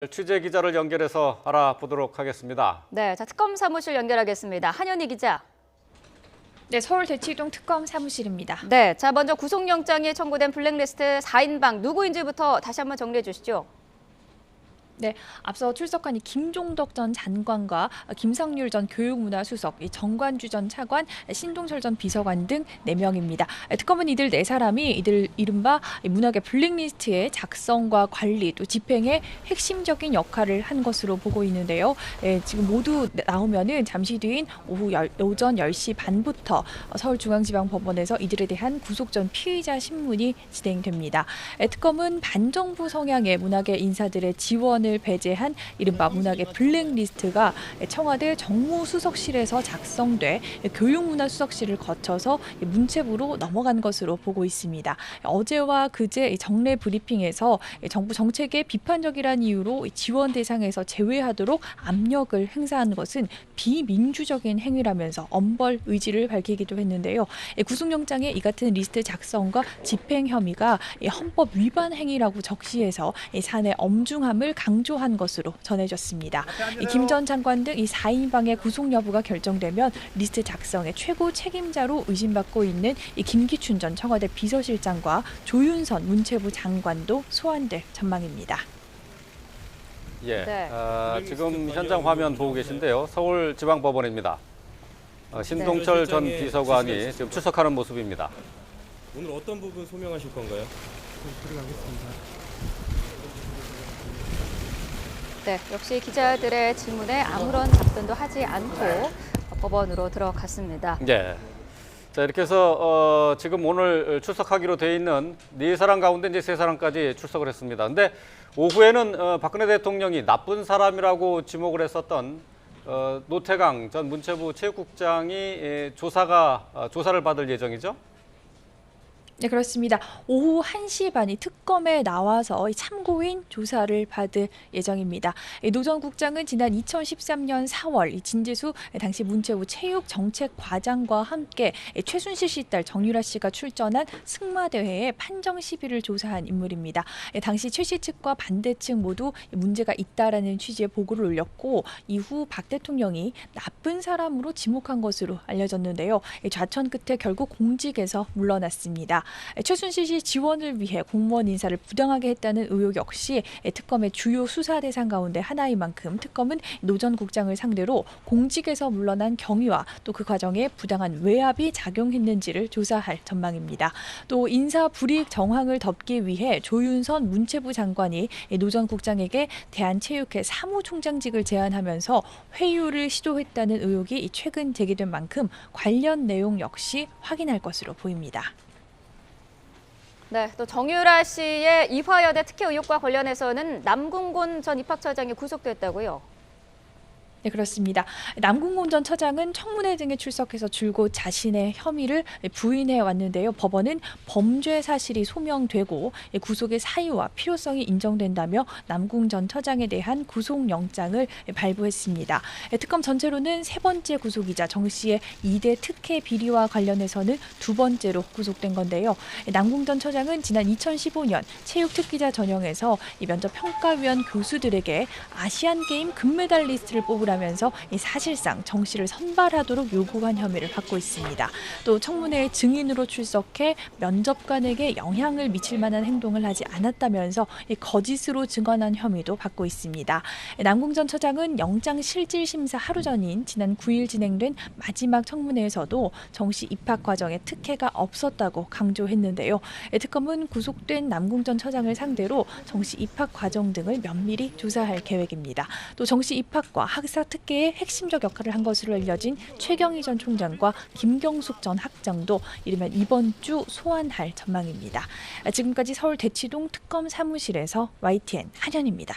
취재 기자를 연결해서 알아보도록 하겠습니다. 네, 자 특검 사무실 연결하겠습니다. 한현희 기자. 네, 서울 대치동 특검 사무실입니다. 네, 자 먼저 구속영장이 청구된 블랙리스트 4인방 누구인지부터 다시 한번 정리해 주시죠. 네, 앞서 출석한 김종덕 전 장관과 김상률 전 교육문화수석, 정관주 전 차관, 신동철 전 비서관 등 4명입니다. 특검은 이들 4사람이 이들 이른바 문학의 블랙리스트의 작성과 관리 또 집행에 핵심적인 역할을 한 것으로 보고 있는데요. 지금 모두 나오면은 잠시 뒤인 오전 10시 반부터 서울중앙지방법원에서 이들에 대한 구속 전 피의자 신문이 진행됩니다. 특검은 반정부 성향의 문학의 인사들의 지원을 배제한 이른바 문학의 블랙리스트가 청와대 정무수석실에서 작성돼 교육문화수석실을 거쳐서 문체부로 넘어간 것으로 보고 있습니다. 어제와 그제 정례 브리핑에서 정부 정책에 비판적이라는 이유로 지원 대상에서 제외하도록 압력을 행사한 것은 비민주적인 행위라면서 엄벌 의지를 밝히기도 했는데요. 구속영장의 이 같은 리스트 작성과 집행 혐의가 헌법 위반 행위라고 적시해서 사안의 엄중함을 강조한 것으로 전해졌습니다. 김 전 장관 등 이 4인방의 구속 여부가 결정되면 리스트 작성의 최고 책임자로 의심받고 있는 김기춘 전 청와대 비서실장과 조윤선 문체부 장관도 소환될 전망입니다. 예, 네. 지금 현장 화면 보고 계신데요. 서울지방법원입니다. 신동철 전 비서관이 지금 출석하는 모습입니다. 오늘 어떤 부분 소명하실 건가요? 네, 역시 기자들의 질문에 아무런 답변도 하지 않고 법원으로 들어갔습니다. 네. 자, 이렇게 해서 지금 오늘 출석하기로 돼 있는 4사람 가운데 이제 3사람까지 출석을 했습니다. 근데 오후에는 박근혜 대통령이 나쁜 사람이라고 지목을 했었던 노태강 전 문체부 체육국장이 조사를 받을 예정이죠? 네, 그렇습니다. 오후 1시 반이 특검에 나와서 참고인 조사를 받을 예정입니다. 노 전 국장은 지난 2013년 4월 진재수 당시 문체부 체육정책과장과 함께 최순실 씨 딸 정유라 씨가 출전한 승마대회의 판정 시비를 조사한 인물입니다. 당시 최 씨 측과 반대 측 모두 문제가 있다라는 취지의 보고를 올렸고 이후 박 대통령이 나쁜 사람으로 지목한 것으로 알려졌는데요. 좌천 끝에 결국 공직에서 물러났습니다. 최순실 씨 지원을 위해 공무원 인사를 부당하게 했다는 의혹 역시 특검의 주요 수사 대상 가운데 하나인 만큼 특검은 노 전 국장을 상대로 공직에서 물러난 경위와 또 그 과정에 부당한 외압이 작용했는지를 조사할 전망입니다. 또 인사 불이익 정황을 덮기 위해 조윤선 문체부 장관이 노 전 국장에게 대한체육회 사무총장직을 제안하면서 회유를 시도했다는 의혹이 최근 제기된 만큼 관련 내용 역시 확인할 것으로 보입니다. 네, 또 정유라 씨의 이화여대 특혜 의혹과 관련해서는 남궁곤 전 입학처장이 구속됐다고요? 네, 그렇습니다. 남궁곤 전 처장은 청문회 등에 출석해서 줄곧 자신의 혐의를 부인해 왔는데요. 법원은 범죄 사실이 소명되고 구속의 사유와 필요성이 인정된다며 남궁 전 처장에 대한 구속영장을 발부했습니다. 특검 전체로는 3번째 구속이자 정 씨의 2대 특혜 비리와 관련해서는 2번째로 구속된 건데요. 남궁 전 처장은 지난 2015년 체육특기자 전형에서 면접 평가위원 교수들에게 아시안게임 금메달리스트를 뽑으라면서 사실상 정 씨를 선발하도록 요구한 혐의를 받고 있습니다. 또 청문회에 증인으로 출석해 면접관에게 영향을 미칠 만한 행동을 하지 않았다면서 거짓으로 증언한 혐의도 받고 있습니다. 남궁 전 처장은 영장 실질 심사 하루 전인 지난 9일 진행된 마지막 청문회에서도 정 씨 입학 과정에 특혜가 없었다고 강조했는데요. 특검은 구속된 남궁 전 처장을 상대로 정 씨 입학 과정 등을 면밀히 조사할 계획입니다. 또 정 씨 입학과 학사 특혜의 핵심적 역할을 한 것으로 알려진 최경희 전 총장과 김경숙 전 학장도 이르면 이번 주 소환할 전망입니다. 지금까지 서울 대치동 특검 사무실에서 YTN 한현입니다.